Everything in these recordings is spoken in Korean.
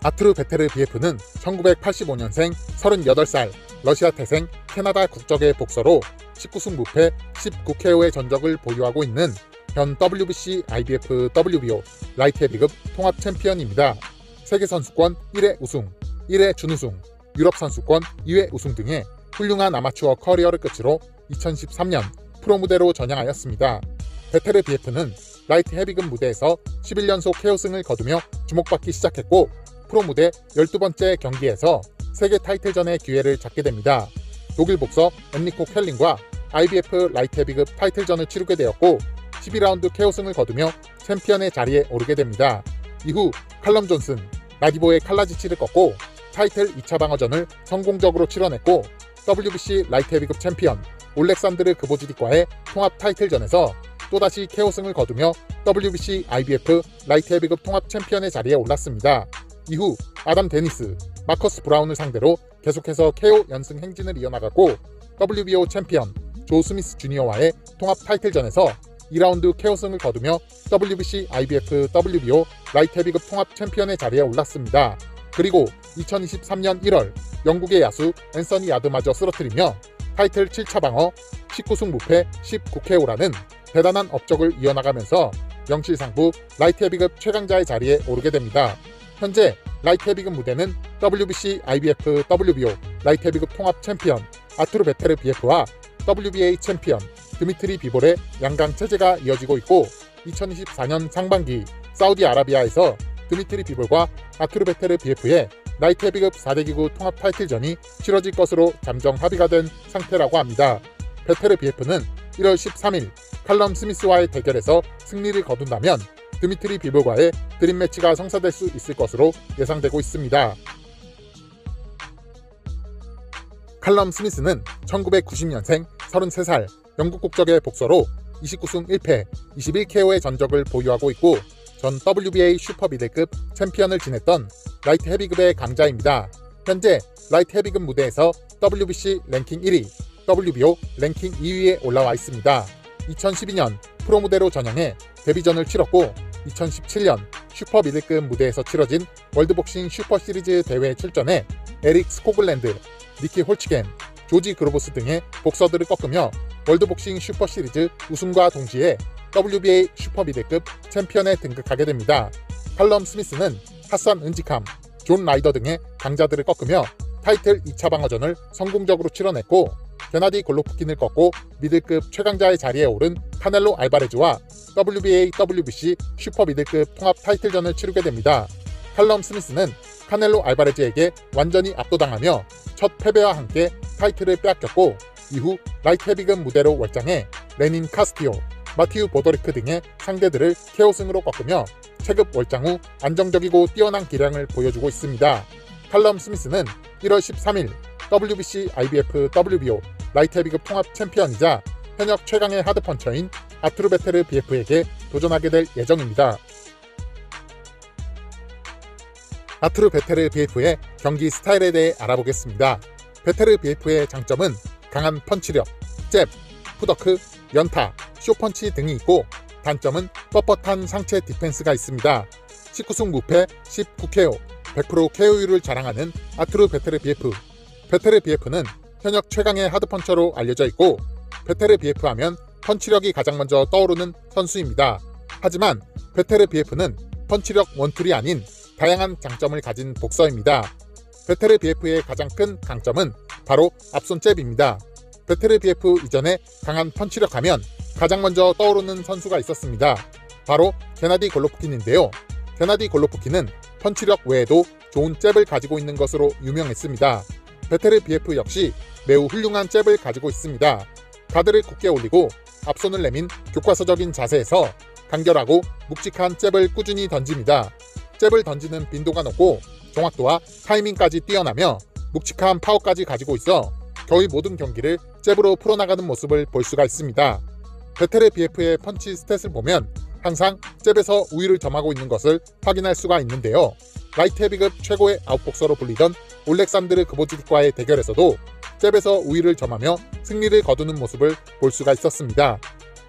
아투르 베테르 BF는 1985년생 38살 러시아 태생 캐나다 국적의 복서로 19승 무패 19KO의 전적을 보유하고 있는 현 WBC IBF WBO 라이트 헤비급 통합 챔피언입니다. 세계선수권 1회 우승, 1회 준우승, 유럽선수권 2회 우승 등의 훌륭한 아마추어 커리어를 끝으로 2013년 프로 무대로 전향하였습니다. 베테르 BF는 라이트 헤비급 무대에서 11연속 KO승을 거두며 주목받기 시작했고 프로 무대 12번째 경기에서 세계 타이틀전의 기회를 잡게 됩니다. 독일 복서 엔리코 켈린과 IBF 라이트 헤비급 타이틀전을 치르게 되었고 12라운드 KO승을 거두며 챔피언의 자리에 오르게 됩니다. 이후 칼럼 존슨, 나디보의 칼라지치를 꺾고 타이틀 2차 방어전을 성공적으로 치러냈고 WBC 라이트 헤비급 챔피언 올렉산드르 그보즈딕과의 통합 타이틀전에서 또다시 KO승을 거두며 WBC IBF 라이트 헤비급 통합 챔피언의 자리에 올랐습니다. 이후 아담 데니스, 마커스 브라운을 상대로 계속해서 KO 연승 행진을 이어나갔고 WBO 챔피언 조 스미스 주니어와의 통합 타이틀전에서 2라운드 KO승을 거두며 WBC IBF WBO 라이트 헤비급 통합 챔피언의 자리에 올랐습니다. 그리고 2023년 1월 영국의 야수 앤서니 야드마저 쓰러뜨리며 타이틀 7차 방어 19승 무패 19KO라는 대단한 업적을 이어나가면서 명실상부 라이트 헤비급 최강자의 자리에 오르게 됩니다. 현재 라이트 헤비급 무대는 WBC IBF WBO 라이트 헤비급 통합 챔피언 아투르 베테르 BF와 WBA 챔피언 드미트리 비볼의 양강 체제가 이어지고 있고 2024년 상반기 사우디아라비아에서 드미트리 비볼과 아투르 베테르 BF의 라이트 헤비급 4대 기구 통합 타이틀전이 치러질 것으로 잠정 합의가 된 상태라고 합니다. 베테르 BF는 1월 13일 칼럼 스미스와의 대결에서 승리를 거둔다면 드미트리 비볼과의 드림 매치가 성사될 수 있을 것으로 예상되고 있습니다. 칼럼 스미스는 1990년생 33살 영국 국적의 복서로 29승 1패 21KO의 전적을 보유하고 있고 전 WBA 슈퍼 미들급 챔피언을 지냈던 라이트 헤비급의 강자입니다. 현재 라이트 헤비급 무대에서 WBC 랭킹 1위, WBO 랭킹 2위에 올라와 있습니다. 2012년 프로 무대로 전향해 데뷔전을 치렀고 2017년 슈퍼 미들급 무대에서 치러진 월드복싱 슈퍼시리즈 대회에 출전해 에릭 스코글랜드, 니키 홀치겐, 조지 그로보스 등의 복서들을 꺾으며 월드복싱 슈퍼시리즈 우승과 동시에 WBA 슈퍼 미들급 챔피언에 등극하게 됩니다. 칼럼 스미스는 하산 은지캄, 존 라이더 등의 강자들을 꺾으며 타이틀 2차 방어전을 성공적으로 치러냈고 게나디 골로프킨을 꺾고 미들급 최강자의 자리에 오른 카넬로 알바레즈와 WBA WBC 슈퍼 미들급 통합 타이틀전을 치르게 됩니다. 칼럼 스미스는 카넬로 알바레즈에게 완전히 압도당하며 첫 패배와 함께 타이틀을 빼앗겼고 이후 라이트 헤비급 무대로 월장해 레닌 카스티오, 마티우 보도리크 등의 상대들을 KO승으로 꺾으며 체급 월장 후 안정적이고 뛰어난 기량을 보여주고 있습니다. 칼럼 스미스는 1월 13일 WBC IBF WBO 라이트 헤비급 통합 챔피언이자 현역 최강의 하드펀처인 아투르 베테르 BF에게 도전하게 될 예정입니다. 아투르 베테르 BF의 경기 스타일에 대해 알아보겠습니다. 베테르 BF의 장점은 강한 펀치력, 잽, 푸더크, 연타, 쇼펀치 등이 있고 단점은 뻣뻣한 상체 디펜스가 있습니다. 19승 무패 19KO, 100% KO율을 자랑하는 아투르 베테르 BF. 베테르 BF는 현역 최강의 하드펀처로 알려져 있고 베테르 BF 하면 펀치력이 가장 먼저 떠오르는 선수입니다. 하지만 베테르 BF는 펀치력 원툴이 아닌 다양한 장점을 가진 복서입니다. 베테르 BF의 가장 큰 강점은 바로 앞손 잽입니다. 베테르 BF 이전에 강한 펀치력 하면 가장 먼저 떠오르는 선수가 있었습니다. 바로 게나디 골로프킨인데요. 게나디 골로프킨은 펀치력 외에도 좋은 잽을 가지고 있는 것으로 유명했습니다. 베테르 BF 역시 매우 훌륭한 잽을 가지고 있습니다. 가드를 굳게 올리고 앞손을 내민 교과서적인 자세에서 간결하고 묵직한 잽을 꾸준히 던집니다. 잽을 던지는 빈도가 높고 정확도와 타이밍까지 뛰어나며 묵직한 파워까지 가지고 있어 거의 모든 경기를 잽으로 풀어나가는 모습을 볼 수가 있습니다. 베테르 BF의 펀치 스탯을 보면 항상 잽에서 우위를 점하고 있는 것을 확인할 수가 있는데요. 라이트 헤비급 최고의 아웃복서로 불리던 올렉산드르 그보즈딕과의 대결에서도 잽에서 우위를 점하며 승리를 거두는 모습을 볼 수가 있었습니다.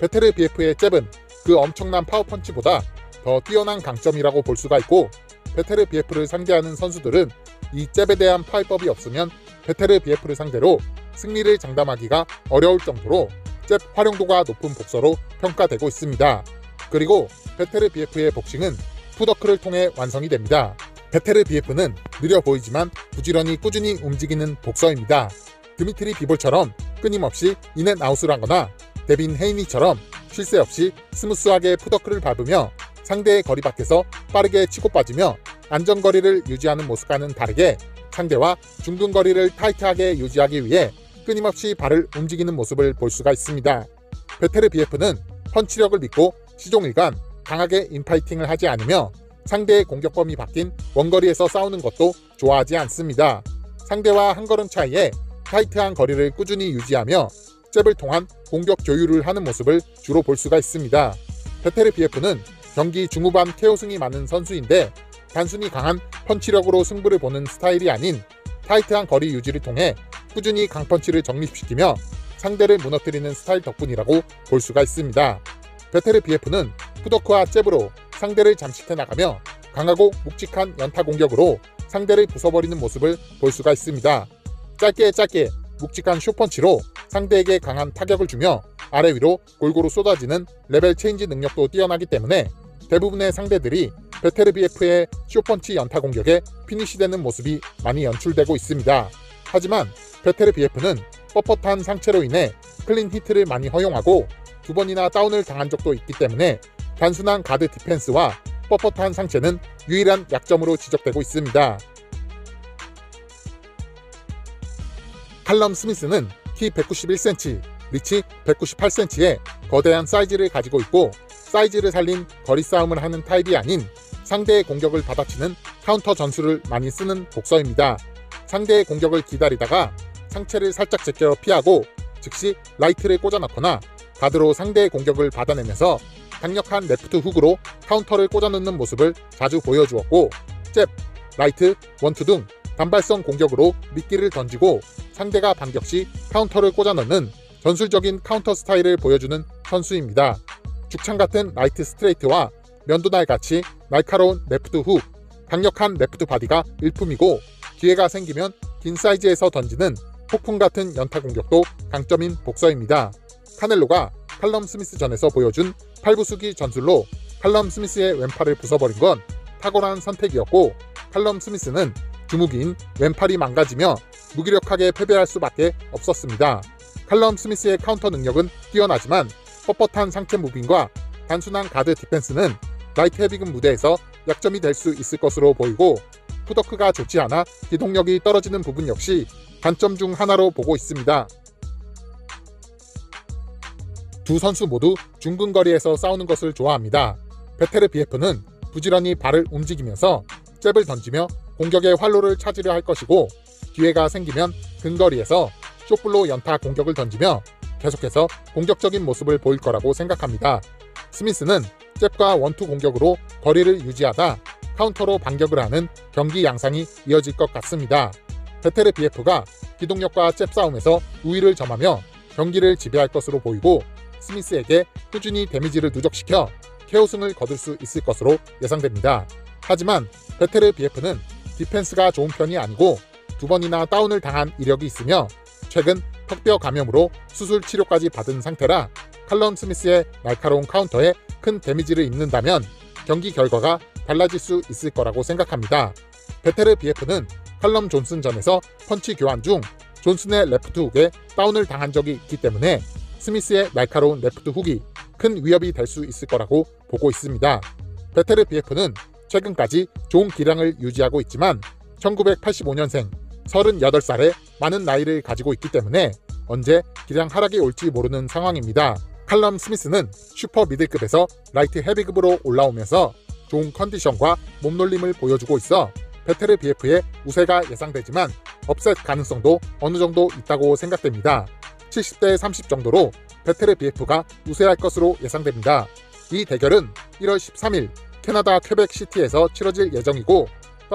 베테르 BF의 잽은 그 엄청난 파워펀치보다 더 뛰어난 강점이라고 볼 수가 있고 베테르 BF를 상대하는 선수들은 이 잽에 대한 파해법이 없으면 베테르 BF를 상대로 승리를 장담하기가 어려울 정도로 잽 활용도가 높은 복서로 평가되고 있습니다. 그리고 베테르 BF의 복싱은 풋워크를 통해 완성이 됩니다. 베테르 BF는 느려 보이지만 부지런히 꾸준히 움직이는 복서입니다. 드미트리 비볼처럼 끊임없이 인앤아웃을 하거나 데빈 헤이니처럼 쉴 새 없이 스무스하게 풋워크를 밟으며 상대의 거리 밖에서 빠르게 치고 빠지며 안전거리를 유지하는 모습과는 다르게 상대와 중근거리를 타이트하게 유지하기 위해 끊임없이 발을 움직이는 모습을 볼 수가 있습니다. 베테르 BF는 펀치력을 믿고 시종일관 강하게 인파이팅을 하지 않으며 상대의 공격범위 바뀐 원거리에서 싸우는 것도 좋아하지 않습니다. 상대와 한 걸음 차이에 타이트한 거리를 꾸준히 유지하며 잽을 통한 공격 조율을 하는 모습을 주로 볼 수가 있습니다. 베테르 BF는 경기 중후반 KO승이 많은 선수인데 단순히 강한 펀치력으로 승부를 보는 스타일이 아닌 타이트한 거리 유지를 통해 꾸준히 강펀치를 정립시키며 상대를 무너뜨리는 스타일 덕분이라고 볼 수가 있습니다. 베테르 BF는 풋워크와 잽으로 상대를 잠식해 나가며 강하고 묵직한 연타 공격으로 상대를 부숴버리는 모습을 볼 수가 있습니다. 짧게 묵직한 숏펀치로 상대에게 강한 타격을 주며 아래 위로 골고루 쏟아지는 레벨 체인지 능력도 뛰어나기 때문에 대부분의 상대들이 베테르 BF의 숏펀치 연타 공격에 피니시되는 모습이 많이 연출되고 있습니다. 하지만 베테르 BF는 뻣뻣한 상체로 인해 클린 히트를 많이 허용하고 2번이나 다운을 당한 적도 있기 때문에 단순한 가드 디펜스와 뻣뻣한 상체는 유일한 약점으로 지적되고 있습니다. 칼럼 스미스는 키 191cm, 리치 198cm의 거대한 사이즈를 가지고 있고 사이즈를 살린 거리 싸움을 하는 타입이 아닌 상대의 공격을 받아치는 카운터 전술을 많이 쓰는 복서입니다. 상대의 공격을 기다리다가 상체를 살짝 제껴 피하고 즉시 라이트를 꽂아 넣거나 가드로 상대의 공격을 받아내면서 강력한 레프트 훅으로 카운터를 꽂아 넣는 모습을 자주 보여주었고 잽, 라이트, 원투 등 단발성 공격으로 미끼를 던지고 상대가 반격 시 카운터를 꽂아 넣는 전술적인 카운터 스타일을 보여주는 선수입니다. 죽창 같은 라이트 스트레이트와 면도날같이 날카로운 레프트 훅, 강력한 레프트 바디가 일품이고 기회가 생기면 긴 사이즈에서 던지는 폭풍 같은 연타 공격도 강점인 복서입니다. 카넬로가 칼럼 스미스 전에서 보여준 팔부수기 전술로 칼럼 스미스의 왼팔을 부숴버린 건 탁월한 선택이었고 칼럼 스미스는 주무기인 왼팔이 망가지며 무기력하게 패배할 수밖에 없었습니다. 칼럼 스미스의 카운터 능력은 뛰어나지만 뻣뻣한 상체 무빙과 단순한 가드 디펜스는 라이트 헤비급 무대에서 약점이 될 수 있을 것으로 보이고 풋워크가 좋지 않아 기동력이 떨어지는 부분 역시 단점 중 하나로 보고 있습니다. 두 선수 모두 중근거리에서 싸우는 것을 좋아합니다. 베테르 BF는 부지런히 발을 움직이면서 잽을 던지며 공격의 활로를 찾으려 할 것이고 기회가 생기면 근거리에서 숏블로 연타 공격을 던지며 계속해서 공격적인 모습을 보일 거라고 생각합니다. 스미스는 잽과 원투 공격으로 거리를 유지하다 카운터로 반격을 하는 경기 양상이 이어질 것 같습니다. 베테르 BF가 기동력과 잽 싸움에서 우위를 점하며 경기를 지배할 것으로 보이고 스미스에게 꾸준히 데미지를 누적시켜 KO승을 거둘 수 있을 것으로 예상됩니다. 하지만 베테르 BF는 디펜스가 좋은 편이 아니고 2번이나 다운을 당한 이력이 있으며 최근 턱뼈 감염으로 수술 치료까지 받은 상태라 칼럼 스미스의 날카로운 카운터에 큰 데미지를 입는다면 경기 결과가 달라질 수 있을 거라고 생각합니다. 베테르 BF는 칼럼 존슨전에서 펀치 교환 중 존슨의 레프트 훅에 다운을 당한 적이 있기 때문에 스미스의 날카로운 레프트 훅이 큰 위협이 될 수 있을 거라고 보고 있습니다. 베테르 BF는 최근까지 좋은 기량을 유지하고 있지만 1985년생 38살에 많은 나이를 가지고 있기 때문에 언제 기량 하락이 올지 모르는 상황입니다. 칼럼 스미스는 슈퍼 미들급에서 라이트 헤비급으로 올라오면서 좋은 컨디션과 몸놀림을 보여주고 있어 베테르 BF의 우세가 예상되지만 업셋 가능성도 어느 정도 있다고 생각됩니다. 70대 30 정도로 베테르 BF가 우세할 것으로 예상됩니다. 이 대결은 1월 13일 캐나다 퀘벡시티에서 치러질 예정이고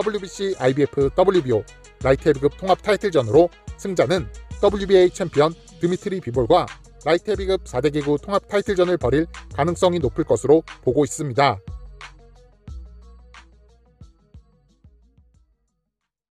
WBC IBF WBO 라이트 헤비급 통합 타이틀전으로 승자는 WBA 챔피언 드미트리 비볼과 라이트 헤비급 4대 기구 통합 타이틀전을 벌일 가능성이 높을 것으로 보고 있습니다.